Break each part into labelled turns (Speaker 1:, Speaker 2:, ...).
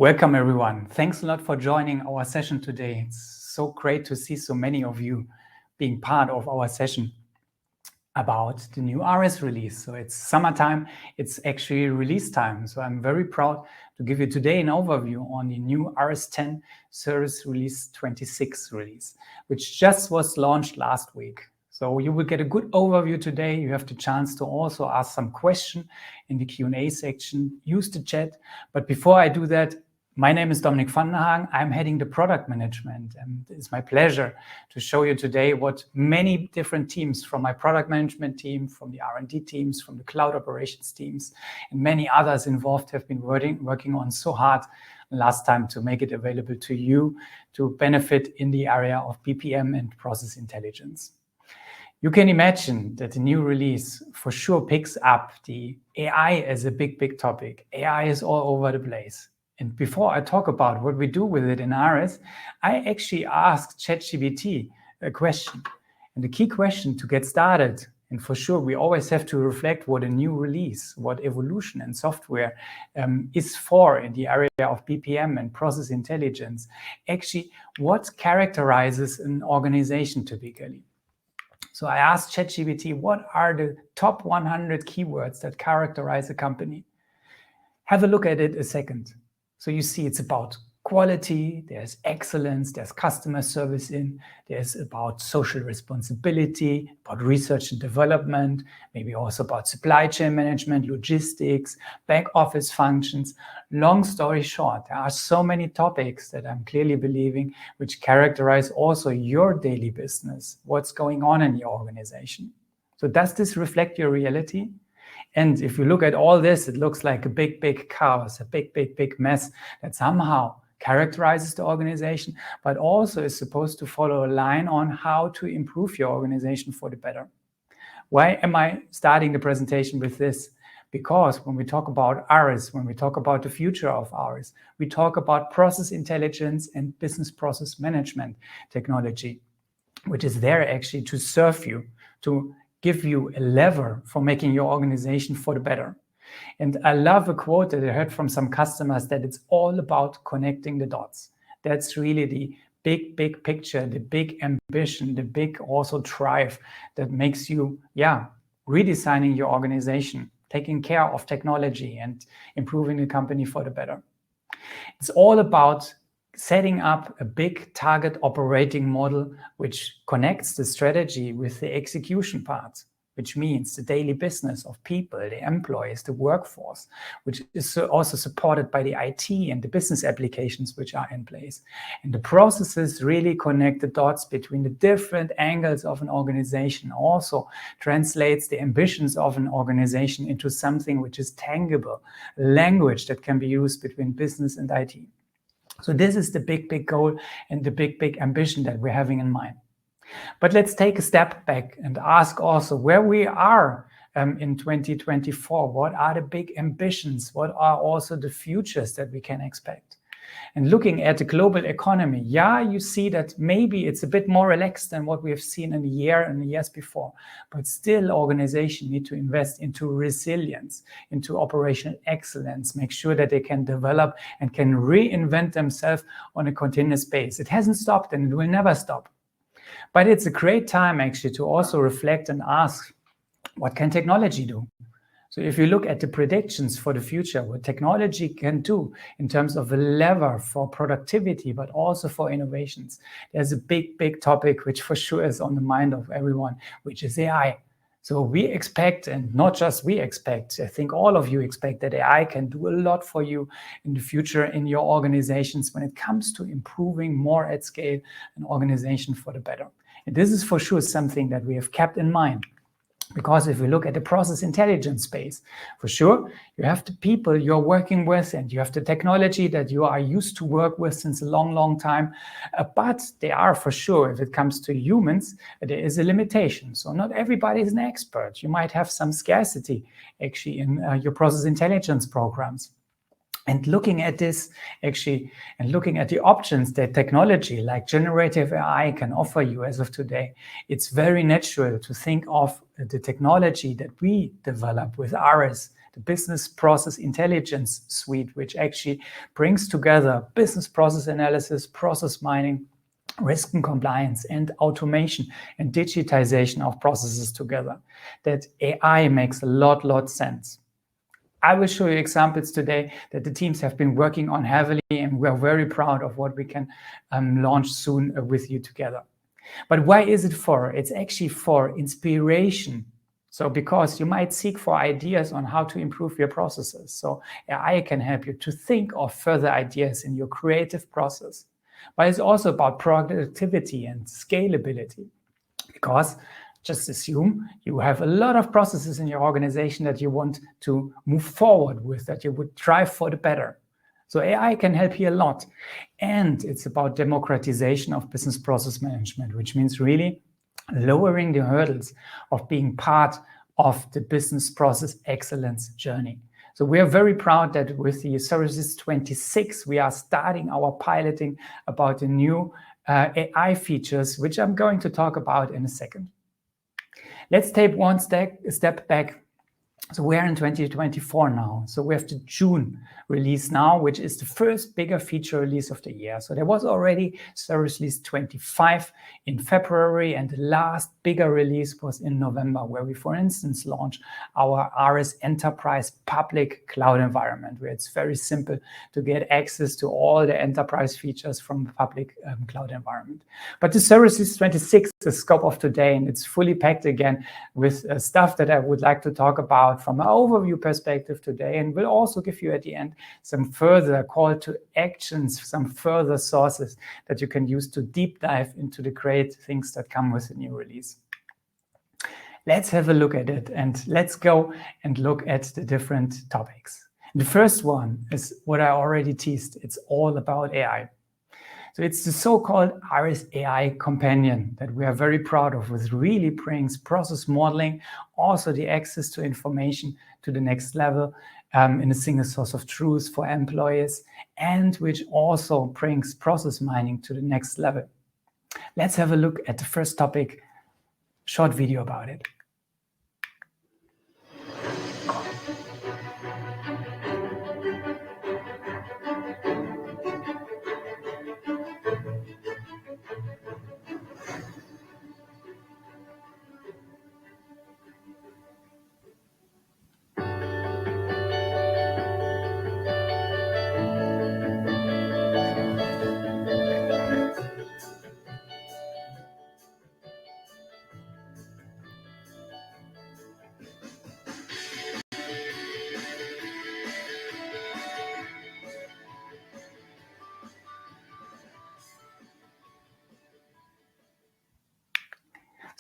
Speaker 1: Welcome everyone. Thanks a lot for joining our session today. It's so great to see so many of you being part of our session about the new ARIS release. So it's summertime, it's actually release time. So I'm very proud to give you today an overview on the new ARIS 10 Service Release 26 release, which just was launched last week. So you will get a good overview today. You have the chance to also ask some question in the Q&A section. Use the chat. But before I do that, my name is Dominik van der Hagen. I'm heading the product management, and it's my pleasure to show you today what many different teams from my product management team, from the R&D teams, from the cloud operations teams, and many others involved have been working on so hard last time to make it available to you to benefit in the area of BPM and process intelligence. You can imagine that the new release for sure picks up the AI as a big topic. AI is all over the place. And before I talk about what we do with it in ARIS, I actually asked ChatGPT a question. And the key question to get started, and for sure we always have to reflect what a new release, what evolution and software is for in the area of BPM and process intelligence. Actually, what characterizes an organization typically? So I asked ChatGPT, what are the top 100 keywords that characterize a company? Have a look at it a second. So you see it's about quality, there's excellence, there's customer service there's about social responsibility, about research and development, maybe also about supply chain management, logistics, back office functions. Long story short, there are so many topics that I'm clearly believing which characterize also your daily business, what's going on in your organization. So does this reflect your reality? And if you look at all this, it looks like a big chaos, a big mess that somehow characterizes the organization, but also is supposed to follow a line on how to improve your organization for the better. Why am I starting the presentation with this? Because when we talk about ARIS, when we talk about the future of ARIS, we talk about process intelligence and business process management technology, which is there actually to serve you, to give you a lever for making your organization for the better. And I love a quote that I heard from some customers that it's all about connecting the dots. That's really the big picture, the big ambition, the big also drive that makes you, redesigning your organization, taking care of technology and improving the company for the better. It's all about setting up a big target operating model which connects the strategy with the execution part, which means the daily business of people, the employees, the workforce, which is also supported by the IT and the business applications which are in place. And the processes really connect the dots between the different angles of an organization, also translates the ambitions of an organization into something which is tangible, language that can be used between business and IT. So this is the big goal and the big ambition that we're having in mind. But let's take a step back and ask also where we are in 2024. What are the big ambitions? What are also the futures that we can expect? And looking at the global economy, you see that maybe it's a bit more relaxed than what we have seen in the year and the years before. But still, organizations need to invest into resilience, into operational excellence, make sure that they can develop and can reinvent themselves on a continuous basis. It hasn't stopped and it will never stop. But it's a great time actually to also reflect and ask, what can technology do? So if you look at the predictions for the future, what technology can do in terms of a lever for productivity, but also for innovations, there's a big topic which for sure is on the mind of everyone, which is AI. So we expect, and not just we expect, I think all of you expect that AI can do a lot for you in the future in your organizations when it comes to improving more at scale an organization for the better. And this is for sure something that we have kept in mind. Because if we look at the process intelligence space, for sure, you have the people you're working with and you have the technology that you are used to work with since a long time. But they are for sure, if it comes to humans, there is a limitation. So not everybody is an expert. You might have some scarcity actually in your process intelligence programs. And looking at this actually, and looking at the options that technology like generative AI can offer you as of today, it's very natural to think of the technology that we develop with ARIS, the Business Process Intelligence Suite, which actually brings together business process analysis, process mining, risk and compliance, and automation and digitization of processes together. That AI makes a lot sense. I will show you examples today that the teams have been working on heavily, and we're very proud of what we can launch soon with you together. But why is it for? It's actually for inspiration. So because you might seek for ideas on how to improve your processes. So AI can help you to think of further ideas in your creative process. But it's also about productivity and scalability, because just assume you have a lot of processes in your organization that you want to move forward with, that you would drive for the better. So AI can help here a lot. And it's about democratization of business process management, which means really lowering the hurdles of being part of the business process excellence journey. So we are very proud that with the ARIS26, we are starting our piloting about the new AI features, which I'm going to talk about in a second. Let's take one step back. So we're in 2024 now. So we have the June release now, which is the first bigger feature release of the year. So there was already Service Release 25 in February, and the last bigger release was in November, where we, for instance, launched our ARIS Enterprise Public Cloud Environment, where it's very simple to get access to all the enterprise features from the public cloud environment. But the Service Release 26 is the scope of today, and it's fully packed again with stuff that I would like to talk about from an overview perspective today, and will also give you at the end some further call to actions, some further sources that you can use to deep dive into the great things that come with the new release. Let's have a look at it, and let's go and look at the different topics. The first one is what I already teased. It's all about AI. So it's the so-called ARIS AI Companion that we are very proud of, which really brings process modeling, also the access to information to the next level in a single source of truth for employees, and which also brings process mining to the next level. Let's have a look at the first topic, short video about it.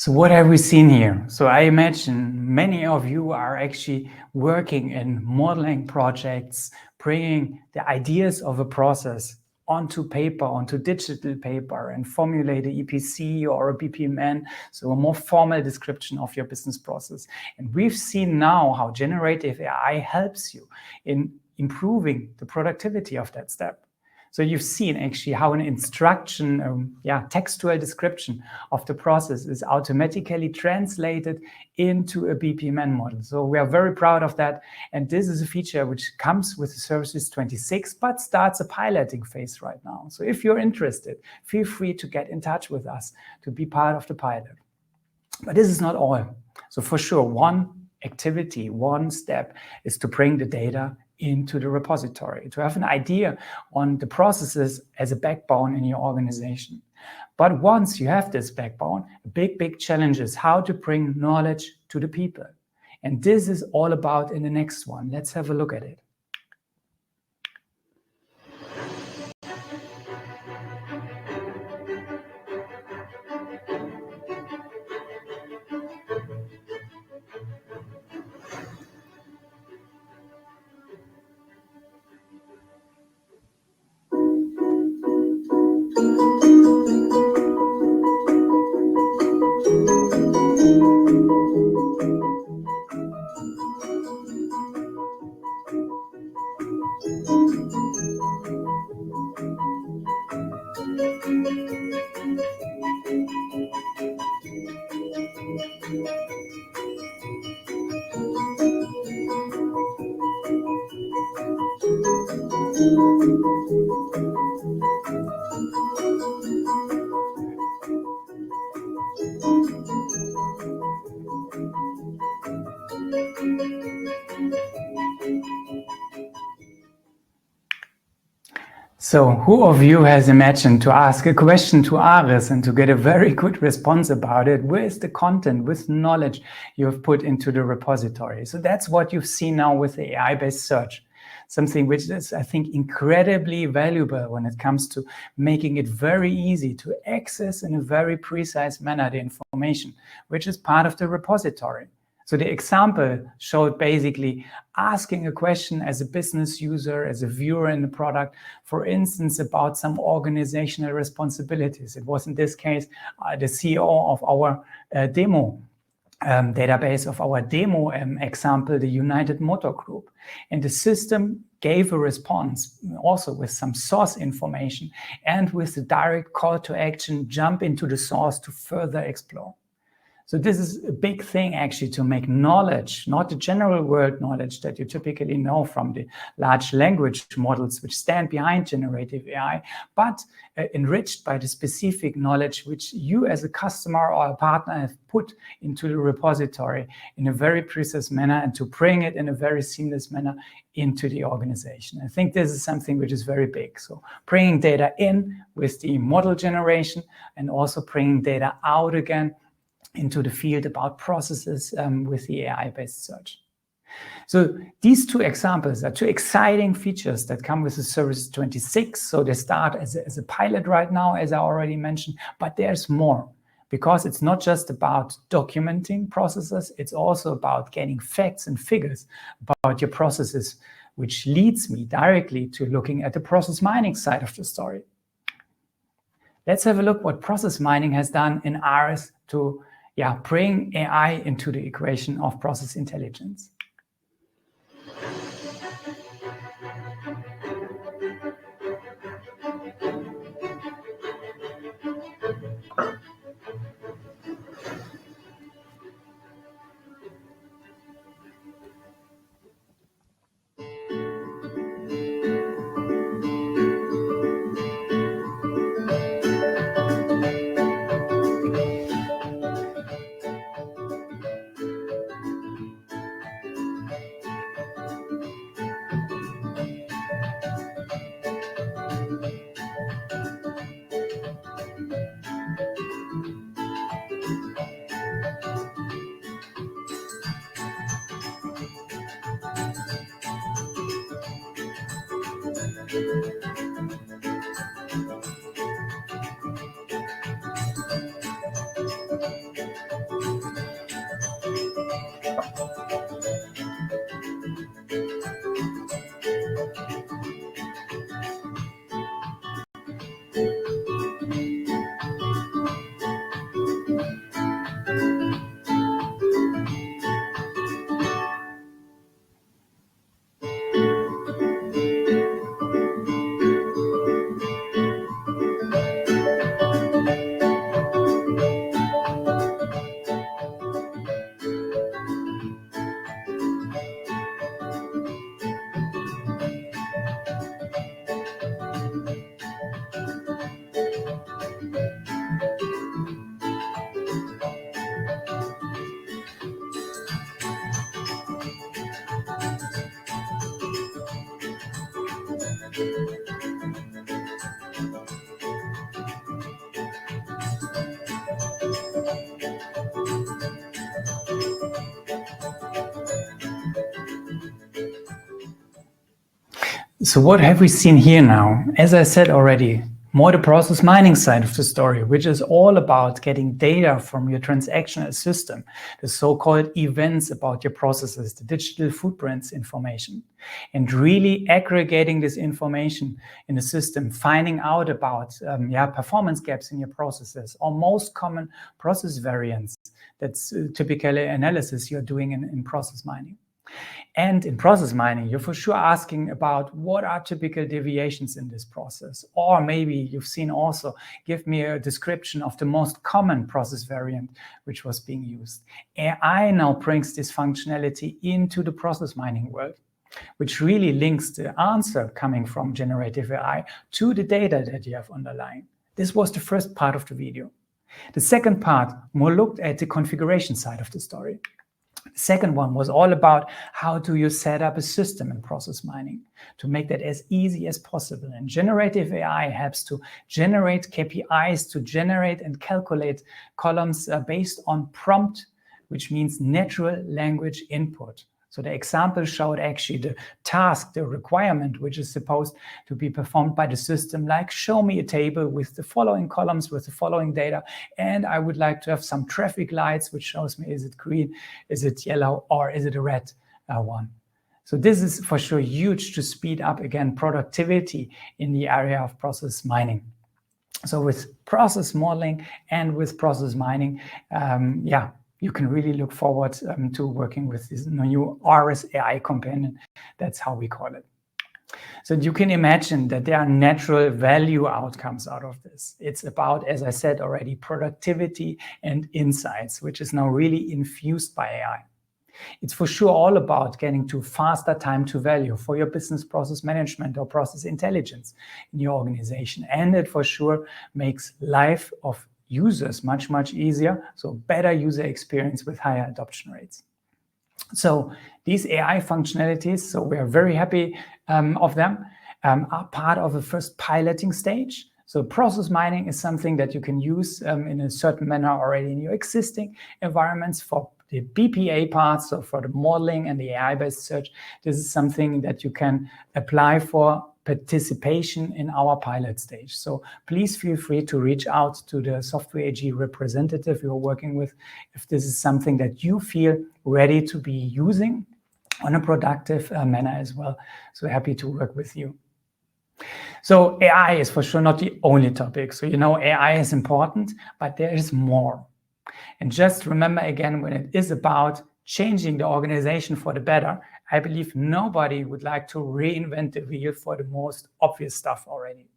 Speaker 1: So what have we seen here? So I imagine many of you are actually working in modeling projects, bringing the ideas of a process onto paper, onto digital paper, and formulate an EPC or a BPMN, so a more formal description of your business process. And we've seen now how generative AI helps you in improving the productivity of that step. So you've seen actually how an instruction, textual description of the process is automatically translated into a BPMN model. So we are very proud of that. And this is a feature which comes with the Service Release 26, but starts a piloting phase right now. So if you're interested, feel free to get in touch with us to be part of the pilot. But this is not all. So for sure, one activity, one step is to bring the data into the repository, to have an idea on the processes as a backbone in your organization. But once you have this backbone, a big challenge is how to bring knowledge to the people. And this is all about in the next one. Let's have a look at it. So who of you has imagined to ask a question to ARIS and to get a very good response about it with the content, with knowledge you have put into the repository? So that's what you've seen now with the AI-based search. Something which is, I think, incredibly valuable when it comes to making it very easy to access in a very precise manner the information, which is part of the repository. So the example showed basically asking a question as a business user, as a viewer in the product, for instance, about some organizational responsibilities. It was in this case the CEO of our demo database, of our demo example, the United Motor Group. And the system gave a response also with some source information and with the direct call to action, jump into the source to further explore. So this is a big thing actually, to make knowledge, not the general world knowledge that you typically know from the large language models which stand behind generative AI, but enriched by the specific knowledge which you as a customer or a partner have put into the repository in a very precise manner, and to bring it in a very seamless manner into the organization. I think this is something which is very big. So bringing data in with the model generation and also bringing data out again into the field about processes with the AI-based search. So these two examples are two exciting features that come with the ARIS26. So they start as a pilot right now, as I already mentioned, but there's more, because it's not just about documenting processes, it's also about getting facts and figures about your processes, which leads me directly to looking at the process mining side of the story. Let's have a look what process mining has done in ARIS to bring AI into the equation of process intelligence. So what have we seen here now? As I said already, more the process mining side of the story, which is all about getting data from your transactional system, the so-called events about your processes, the digital footprints information, and really aggregating this information in the system, finding out about performance gaps in your processes, or most common process variants. That's typically analysis you're doing in process mining. And in process mining, you're for sure asking about what are typical deviations in this process. Or maybe you've seen also, give me a description of the most common process variant which was being used. AI now brings this functionality into the process mining world, which really links the answer coming from generative AI to the data that you have underlying. This was the first part of the video. The second part more looked at the configuration side of the story. The second one was all about how do you set up a system in process mining to make that as easy as possible. And generative AI helps to generate KPIs, to generate and calculate columns based on prompt, which means natural language input. So the example showed actually the task, the requirement, which is supposed to be performed by the system, like show me a table with the following columns, with the following data, and I would like to have some traffic lights, which shows me is it green, is it yellow, or is it a red one. So this is for sure huge to speed up, again, productivity in the area of process mining. So with process modeling and with process mining, you can really look forward to working with this new ARIS AI Companion. That's how we call it. So you can imagine that there are natural value outcomes out of this. It's about, as I said already, productivity and insights, which is now really infused by AI. It's for sure all about getting to faster time to value for your business process management or process intelligence in your organization. And it for sure makes life of users much, much easier. So better user experience with higher adoption rates. So these AI functionalities, so we are very happy of them, are part of the first piloting stage. So process mining is something that you can use in a certain manner already in your existing environments. For the BPA parts, so for the modeling and the AI-based search, this is something that you can apply for participation in our pilot stage. So please feel free to reach out to the Software AG representative you're working with if this is something that you feel ready to be using on a productive manner as well. So happy to work with you. So AI is for sure not the only topic. So AI is important, but there is more. And just remember again, when it is about changing the organization for the better, I believe nobody would like to reinvent the wheel for the most obvious stuff already.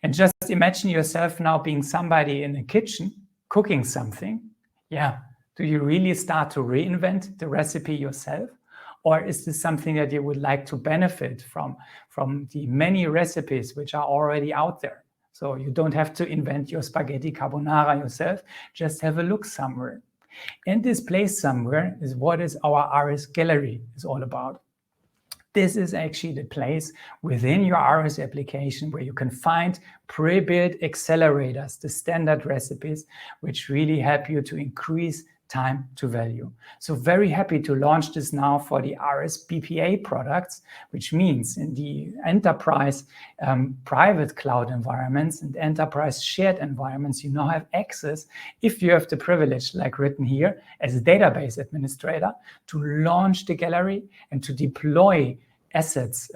Speaker 1: And just imagine yourself now being somebody in the kitchen cooking something. Yeah, do you really start to reinvent the recipe yourself? Or is this something that you would like to benefit from the many recipes which are already out there? So you don't have to invent your spaghetti carbonara yourself, just have a look somewhere. And this place somewhere is what is our ARIS Gallery is all about. This is actually the place within your ARIS application where you can find pre-built accelerators, the standard recipes, which really help you to increase time to value. So very happy to launch this now for the ARIS BPA products, which means in the enterprise private cloud environments and enterprise shared environments, you now have access, if you have the privilege, like written here, as a database administrator, to launch the gallery and to deploy assets,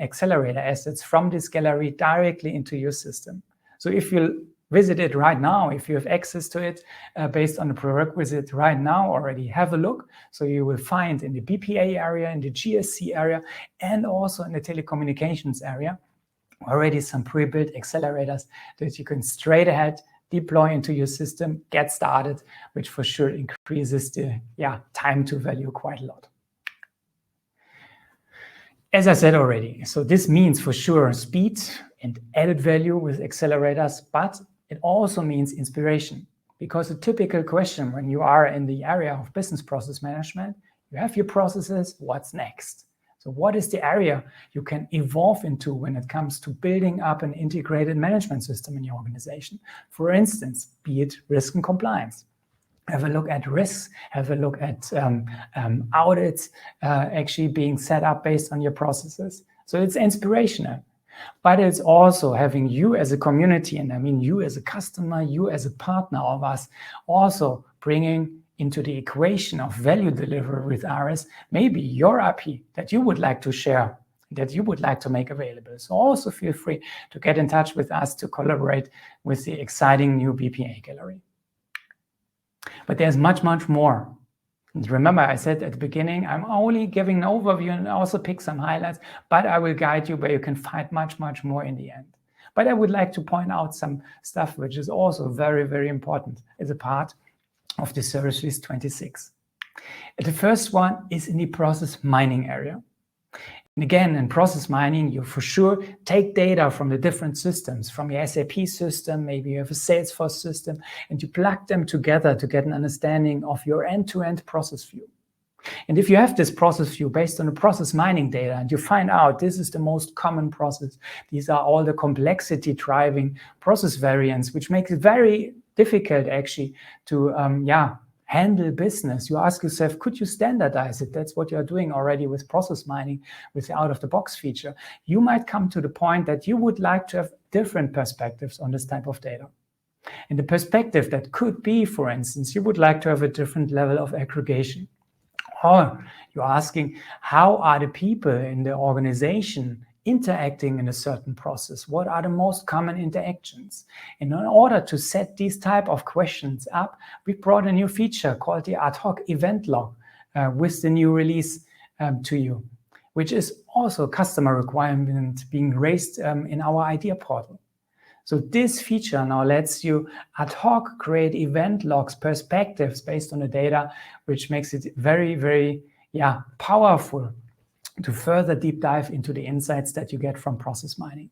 Speaker 1: accelerator assets from this gallery directly into your system. So if you visit it right now, if you have access to it based on the prerequisite right now already, have a look. So you will find in the BPA area, in the GSC area, and also in the telecommunications area, already some pre-built accelerators that you can straight ahead deploy into your system, get started, which for sure increases the time to value quite a lot. As I said already, so this means for sure speed and added value with accelerators, but it also means inspiration, because a typical question when you are in the area of business process management, you have your processes, what's next? So what is the area you can evolve into when it comes to building up an integrated management system in your organization? For instance, be it risk and compliance. Have a look at risks, have a look at audits actually being set up based on your processes. So it's inspirational. But it's also having you as a community, and I mean you as a customer, you as a partner of us, also bringing into the equation of value delivery with ARIS, maybe your IP that you would like to share, that you would like to make available. So also feel free to get in touch with us to collaborate with the exciting new BPA gallery. But there's much, much more. And remember, I said at the beginning, I'm only giving an overview and also pick some highlights, but I will guide you where you can find much, much more in the end. But I would like to point out some stuff which is also very, very important as a part of the Service Release 26. The first one is in the process mining area. And again, in process mining, you for sure take data from the different systems, from your SAP system, maybe you have a Salesforce system, and you plug them together to get an understanding of your end-to-end process view. And if you have this process view based on the process mining data, and you find out this is the most common process, these are all the complexity driving process variants, which makes it very difficult actually to handle business. You ask yourself, could you standardize it? That's what you're doing already with process mining, with the out-of-the-box feature. You might come to the point that you would like to have different perspectives on this type of data. And the perspective that could be, for instance, you would like to have a different level of aggregation. Or you're asking, how are the people in the organization interacting in a certain process? What are the most common interactions? And in order to set these type of questions up, we brought a new feature called the ad hoc event log with the new release to you, which is also a customer requirement being raised in our idea portal. So this feature now lets you ad hoc create event logs, perspectives based on the data, which makes it very, very powerful to further deep dive into the insights that you get from process mining.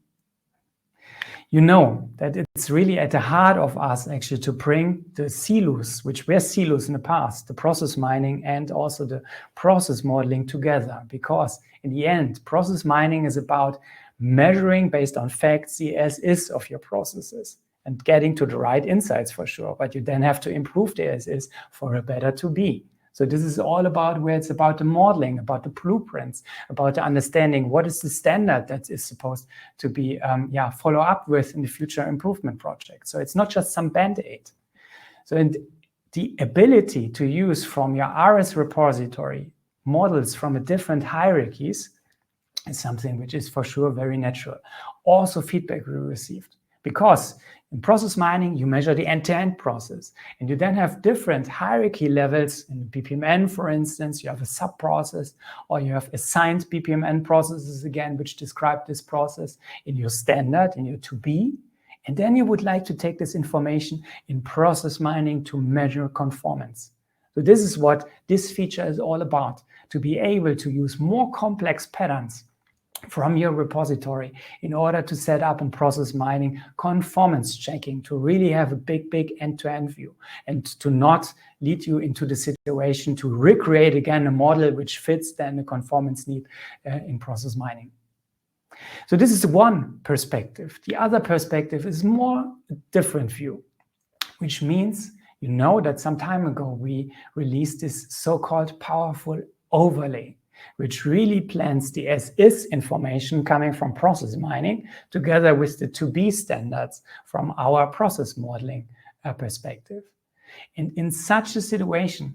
Speaker 1: You know that it's really at the heart of us actually to bring the silos, which were silos in the past, the process mining and also the process modeling together, because in the end, process mining is about measuring based on facts the as-is of your processes and getting to the right insights for sure, but you then have to improve the as-is for a better to-be. So this is all about where it's about the modeling, about the blueprints, about the understanding what is the standard that is supposed to be follow up with in the future improvement project. So it's not just some band-aid. So the ability to use from your ARIS repository models from a different hierarchies is something which is for sure very natural. Also feedback we received, because in process mining, you measure the end-to-end process, and you then have different hierarchy levels. In BPMN, for instance, you have a sub-process, or you have assigned BPMN processes again, which describe this process in your standard, in your to-be. And then you would like to take this information in process mining to measure conformance. So this is what this feature is all about, to be able to use more complex patterns from your repository in order to set up in process mining conformance checking, to really have a big end-to-end view and to not lead you into the situation to recreate again a model which fits then the conformance need in process mining. So this is one perspective. The other perspective is more a different view, which means you know that some time ago we released this so-called powerful overlay, which really blends the as-is information coming from process mining together with the to-be standards from our process modeling perspective. And in such a situation,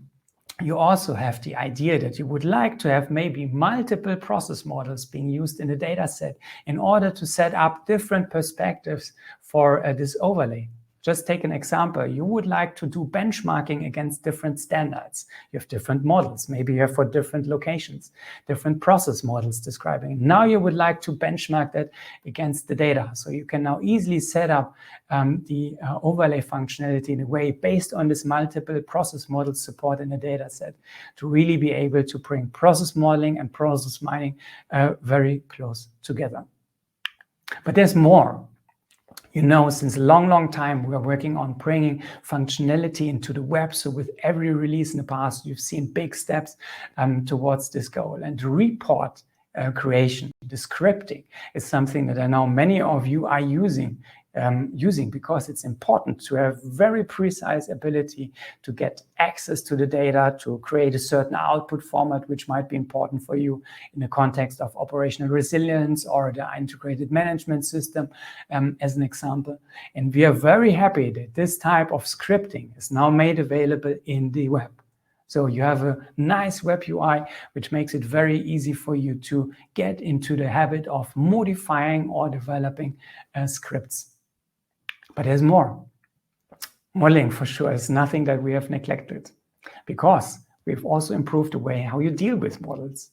Speaker 1: you also have the idea that you would like to have maybe multiple process models being used in the data set in order to set up different perspectives for this overlay. Just take an example. You would like to do benchmarking against different standards. You have different models. Maybe you have for different locations, different process models describing. Now you would like to benchmark that against the data. So you can now easily set up the overlay functionality in a way based on this multiple process model support in the data set to really be able to bring process modeling and process mining very close together. But there's more. You know, since a long time, we are working on bringing functionality into the web. So with every release in the past, you've seen big steps towards this goal. And the report creation, the scripting, is something that I know many of you are using because it's important to have very precise ability to get access to the data, to create a certain output format, which might be important for you in the context of operational resilience or the integrated management system, as an example. And we are very happy that this type of scripting is now made available in the web. So you have a nice web UI, which makes it very easy for you to get into the habit of modifying or developing scripts. But there's more. Modeling for sure is nothing that we have neglected, because we've also improved the way how you deal with models.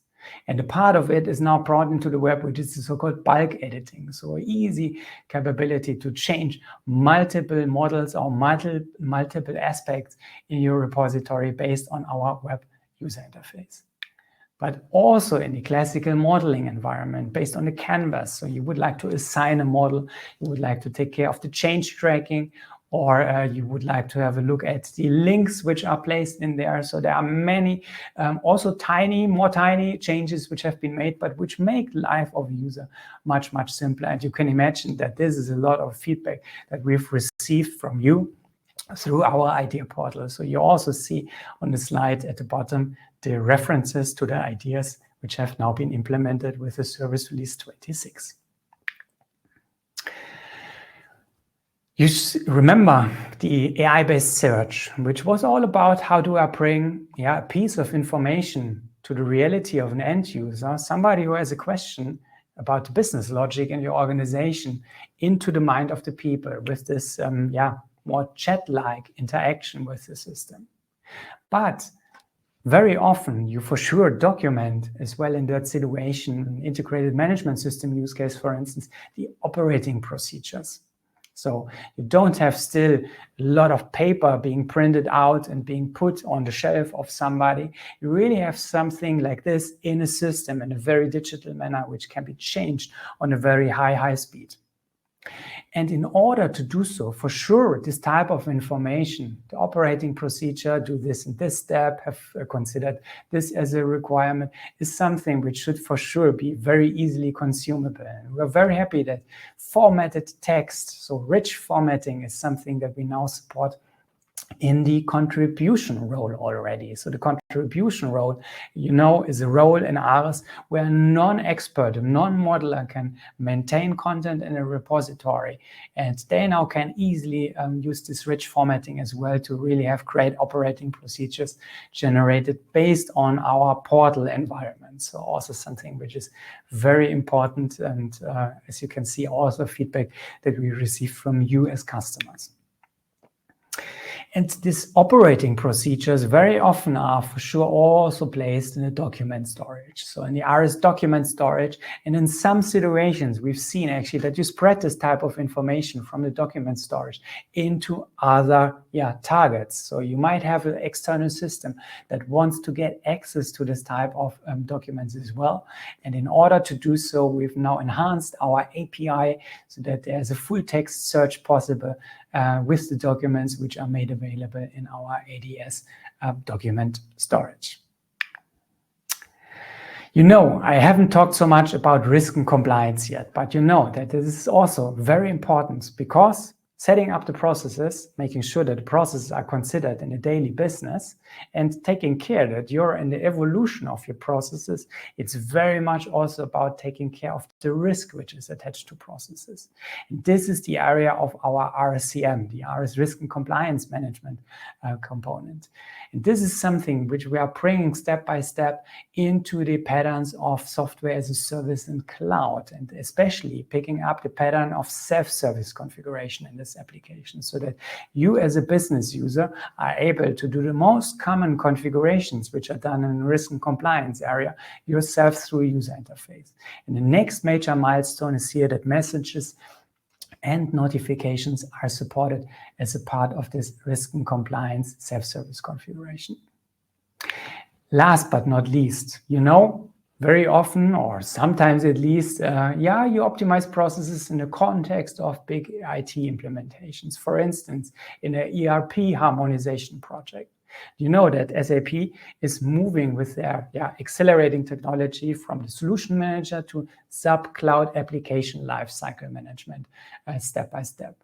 Speaker 1: And a part of it is now brought into the web, which is the so-called bulk editing. So an easy capability to change multiple models or multiple aspects in your repository based on our web user interface. But also in the classical modeling environment based on the canvas. So you would like to assign a model, you would like to take care of the change tracking, or you would like to have a look at the links which are placed in there. So there are many also more tiny changes which have been made, but which make life of a user much, much simpler. And you can imagine that this is a lot of feedback that we've received from you through our idea portal. So you also see on the slide at the bottom the references to the ideas which have now been implemented with the service release 26. You remember the AI-based search, which was all about how do I bring a piece of information to the reality of an end user, somebody who has a question about the business logic in your organization, into the mind of the people with this more chat-like interaction with the system. But very often you for sure document as well in that situation, an integrated management system use case, for instance, the operating procedures. So you don't have still a lot of paper being printed out and being put on the shelf of somebody. You really have something like this in a system in a very digital manner, which can be changed on a very high speed. And in order to do so, for sure, this type of information, the operating procedure, do this in this step, have considered this as a requirement, is something which should for sure be very easily consumable. And we're very happy that formatted text, so rich formatting, is something that we now support in the contribution role already. So the contribution role, is a role in ARIS where a non-expert, a non-modeler can maintain content in a repository. And they now can easily use this rich formatting as well to really have great operating procedures generated based on our portal environment. So also something which is very important. And as you can see, also feedback that we receive from you as customers. And these operating procedures very often are for sure also placed in the document storage. So in the ARIS document storage, and in some situations, we've seen actually that you spread this type of information from the document storage into other targets. So you might have an external system that wants to get access to this type of documents as well. And in order to do so, we've now enhanced our API so that there's a full text search possible with the documents which are made available in our ADS document storage. I haven't talked so much about risk and compliance yet, but that this is also very important, because setting up the processes, making sure that the processes are considered in a daily business, and taking care that you're in the evolution of your processes, it's very much also about taking care of the risk which is attached to processes. And this is the area of our RSCM, the ARIS Risk and Compliance Management component. And this is something which we are bringing step by step into the patterns of software as a service and cloud, and especially picking up the pattern of self-service configuration in this application, so that you as a business user are able to do the most common configurations which are done in the risk and compliance area yourself through a user interface. And the next major milestone is here that messages and notifications are supported as a part of this risk and compliance self-service configuration. Last but not least, very often, or sometimes at least, you optimize processes in the context of big IT implementations. For instance, in an ERP harmonization project. That SAP is moving with their accelerating technology from the solution manager to sub-cloud application lifecycle management step by step.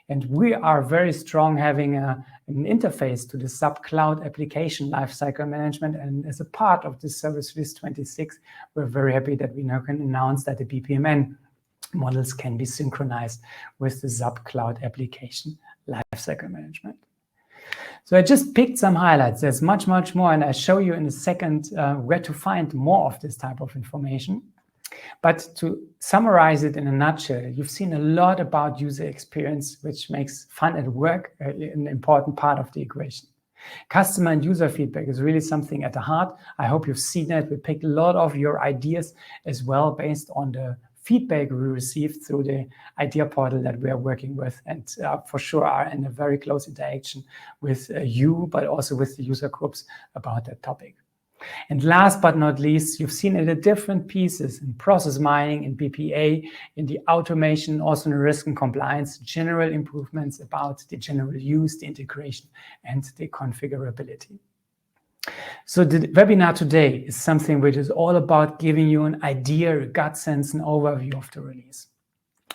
Speaker 1: And we are very strong having an interface to the sub-cloud application lifecycle management. And as a part of the service release 26, we're very happy that we now can announce that the BPMN models can be synchronized with the sub-cloud application lifecycle management. So I just picked some highlights. There's much more, and I'll show you in a second where to find more of this type of information. But to summarize it in a nutshell, you've seen a lot about user experience, which makes fun at work an important part of the equation. Customer and user feedback is really something at the heart. I hope you've seen it. We picked a lot of your ideas as well based on the feedback we received through the idea portal that we are working with, and for sure are in a very close interaction with you, but also with the user groups about that topic. And last but not least, you've seen in the different pieces in process mining, in BPA, in the automation, also in risk and compliance, general improvements about the general use, the integration, and the configurability. So the webinar today is something which is all about giving you an idea, a gut sense, an overview of the release.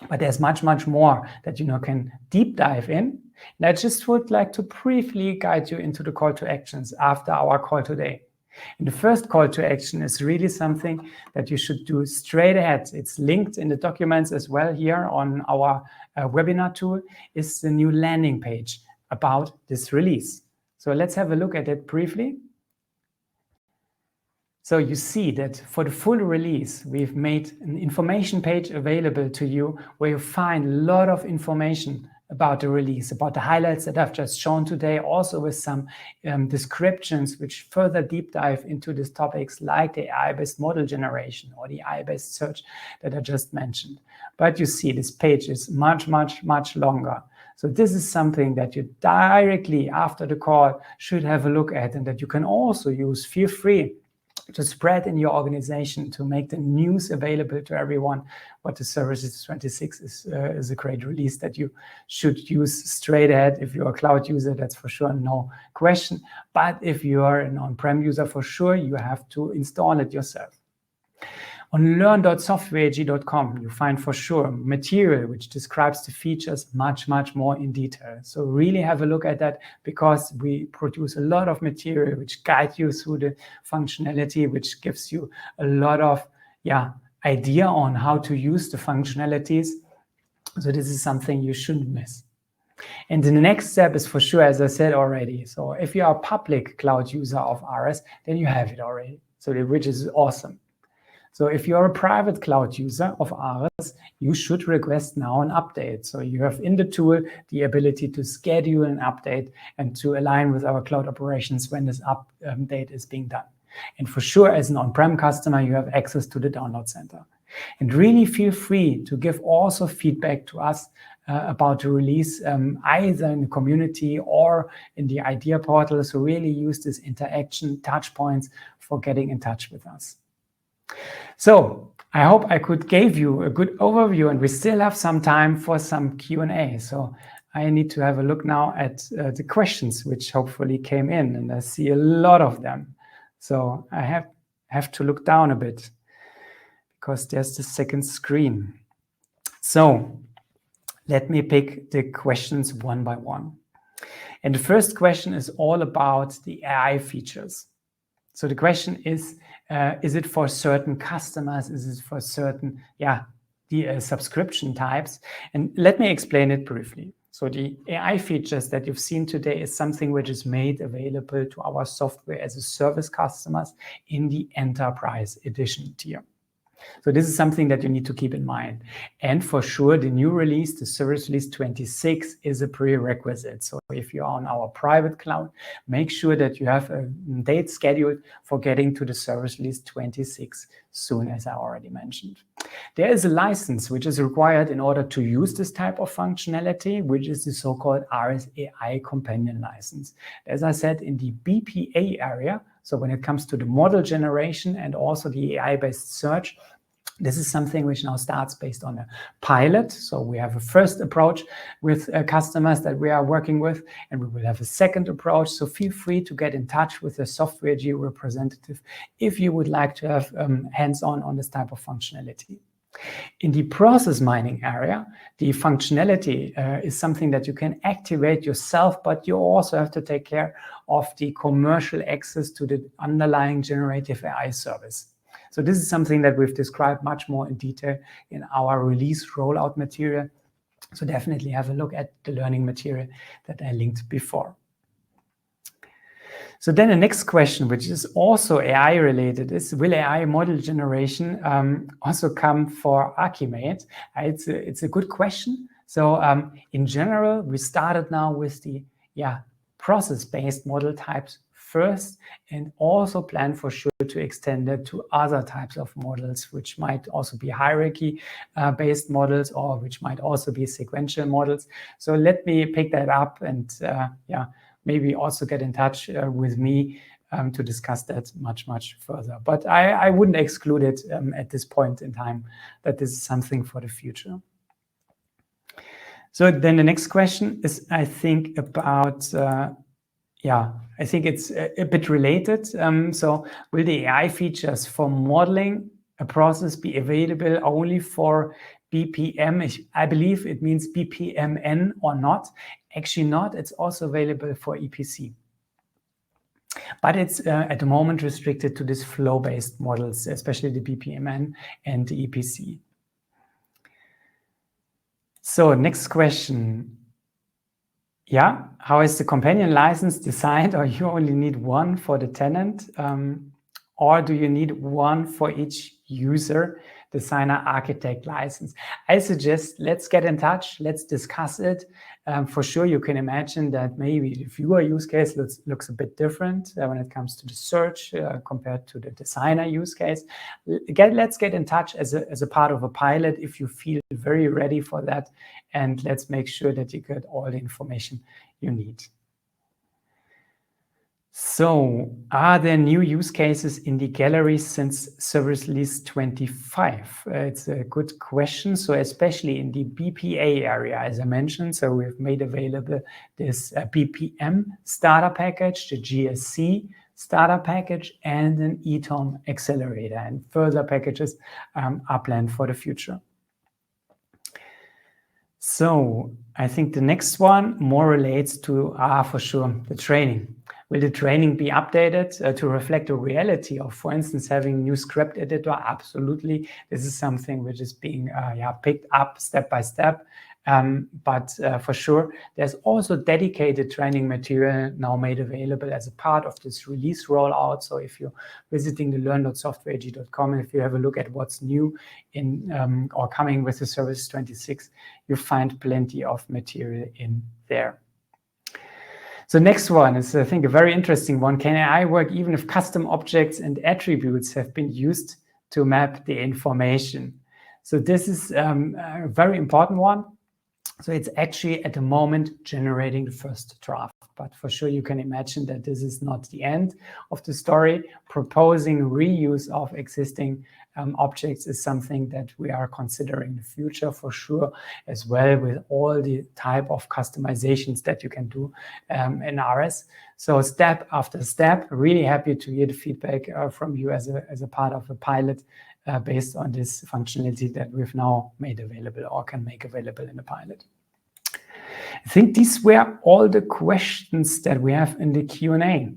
Speaker 1: But there's much, much more that you can deep dive in. And I just would like to briefly guide you into the call to actions after our call today. And the first call to action is really something that you should do straight ahead. It's linked in the documents as well here on our webinar tool, is the new landing page about this release. So let's have a look at it briefly. So you see that for the full release, we've made an information page available to you where you find a lot of information about the release, about the highlights that I've just shown today, also with some descriptions which further deep dive into these topics like the AI-based model generation or the AI-based search that I just mentioned. But you see this page is much, much, much longer. So this is something that you directly after the call should have a look at and that you can also use. Feel free to spread in your organization to make the news available to everyone. What the ARIS26 is a great release that you should use straight ahead. If you're a cloud user, that's for sure no question. But if you are an on-prem user, for sure, you have to install it yourself. On learn.softwareag.com, you find for sure material which describes the features much, much more in detail. So really have a look at that because we produce a lot of material which guide you through the functionality, which gives you a lot of idea on how to use the functionalities. So this is something you shouldn't miss. And the next step is for sure, as I said already. So if you are a public cloud user of ARIS, then you have it already. So which is awesome. So if you're a private cloud user of ARIS, you should request now an update. So you have in the tool the ability to schedule an update and to align with our cloud operations when this update is being done. And for sure, as an on-prem customer, you have access to the download center. And really feel free to give also feedback to us about the release, either in the community or in the idea portal. So really use this interaction touch points for getting in touch with us. So I hope I could give you a good overview, and we still have some time for some Q&A. So I need to have a look now at the questions which hopefully came in, and I see a lot of them. So I have to look down a bit because there's the second screen. So let me pick the questions one by one. And the first question is all about the AI features. So the question is it for certain customers? Is it for certain, the subscription types? And let me explain it briefly. So the AI features that you've seen today is something which is made available to our software as a service customers in the enterprise edition tier. So this is something that you need to keep in mind. And for sure, the new release, the Service Release 26, is a prerequisite. So if you're on our private cloud, make sure that you have a date scheduled for getting to the Service Release 26 soon, as I already mentioned. There is a license which is required in order to use this type of functionality, which is the so-called ARIS AI Companion license. As I said, in the BPA area, so when it comes to the model generation and also the AI-based search, this is something which now starts based on a pilot. So we have a first approach with customers that we are working with, and we will have a second approach. So feel free to get in touch with a Software AG representative if you would like to have hands-on on this type of functionality. In the process mining area, the functionality is something that you can activate yourself, but you also have to take care of the commercial access to the underlying generative AI service. So this is something that we've described much more in detail in our release rollout material. So definitely have a look at the learning material that I linked before. So then the next question, which is also AI related, is will AI model generation also come for Archimate? It's a good question. So in general, we started now with the process-based model types first, and also plan for sure to extend it to other types of models, which might also be hierarchy-based models, or which might also be sequential models. So let me pick that up and maybe also get in touch with me to discuss that much further. But I wouldn't exclude it at this point in time, that this is something for the future. So then the next question is, I think, about I think it's a bit related. So will the AI features for modeling a process be available only for BPM? I believe it means BPMN or not. Actually not. It's also available for EPC. But it's at the moment restricted to these flow-based models, especially the BPMN and the EPC. So next question. Yeah, how is the companion license designed? Or you only need one for the tenant? Or do you need one for each user, designer, architect license? I suggest let's get in touch, let's discuss it. For sure, you can imagine that maybe the viewer use case looks a bit different when it comes to the search compared to the designer use case. Let's get in touch as a part of a pilot if you feel very ready for that, and let's make sure that you get all the information you need. So, are there new use cases in the gallery since Service Release 25? It's a good question. So, especially in the BPA area, as I mentioned, so we've made available this BPM starter package, the GSC starter package, and an ETOM accelerator. And further packages are planned for the future. So, I think the next one more relates to, for sure, the training. Will the training be updated to reflect the reality of, for instance, having new script editor? Absolutely. This is something which is being picked up step by step. But for sure, there's also dedicated training material now made available as a part of this release rollout. So if you're visiting the learn.softwareag.com, if you have a look at what's new in or coming with the Service 26, you find plenty of material in there. So next one is, I think, a very interesting one. Can AI work even if custom objects and attributes have been used to map the information? So this is a very important one. So it's actually at the moment generating the first draft. But for sure, you can imagine that this is not the end of the story. Proposing reuse of existing objects is something that we are considering in the future for sure, as well, with all the type of customizations that you can do in ARIS. So step after step, really happy to hear the feedback from you as a part of a pilot based on this functionality that we've now made available or can make available in the pilot. I think these were all the questions that we have in the Q&A.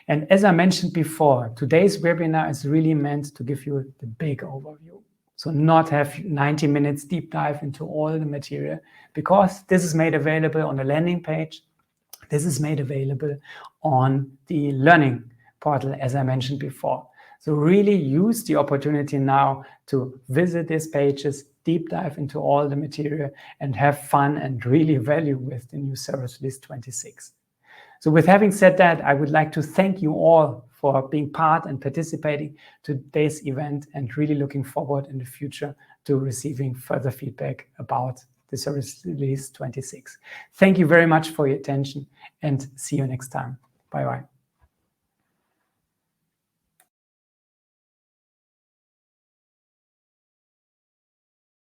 Speaker 1: And as I mentioned before, today's webinar is really meant to give you the big overview. So not have 90 minutes deep dive into all the material, because this is made available on the landing page. This is made available on the learning portal, as I mentioned before. So really use the opportunity now to visit these pages, deep dive into all the material, and have fun and really value with the new Service Release 26. So with having said that, I would like to thank you all for being part and participating to today's event, and really looking forward in the future to receiving further feedback about the Service Release 26. Thank you very much for your attention, and see you next time. Bye-bye.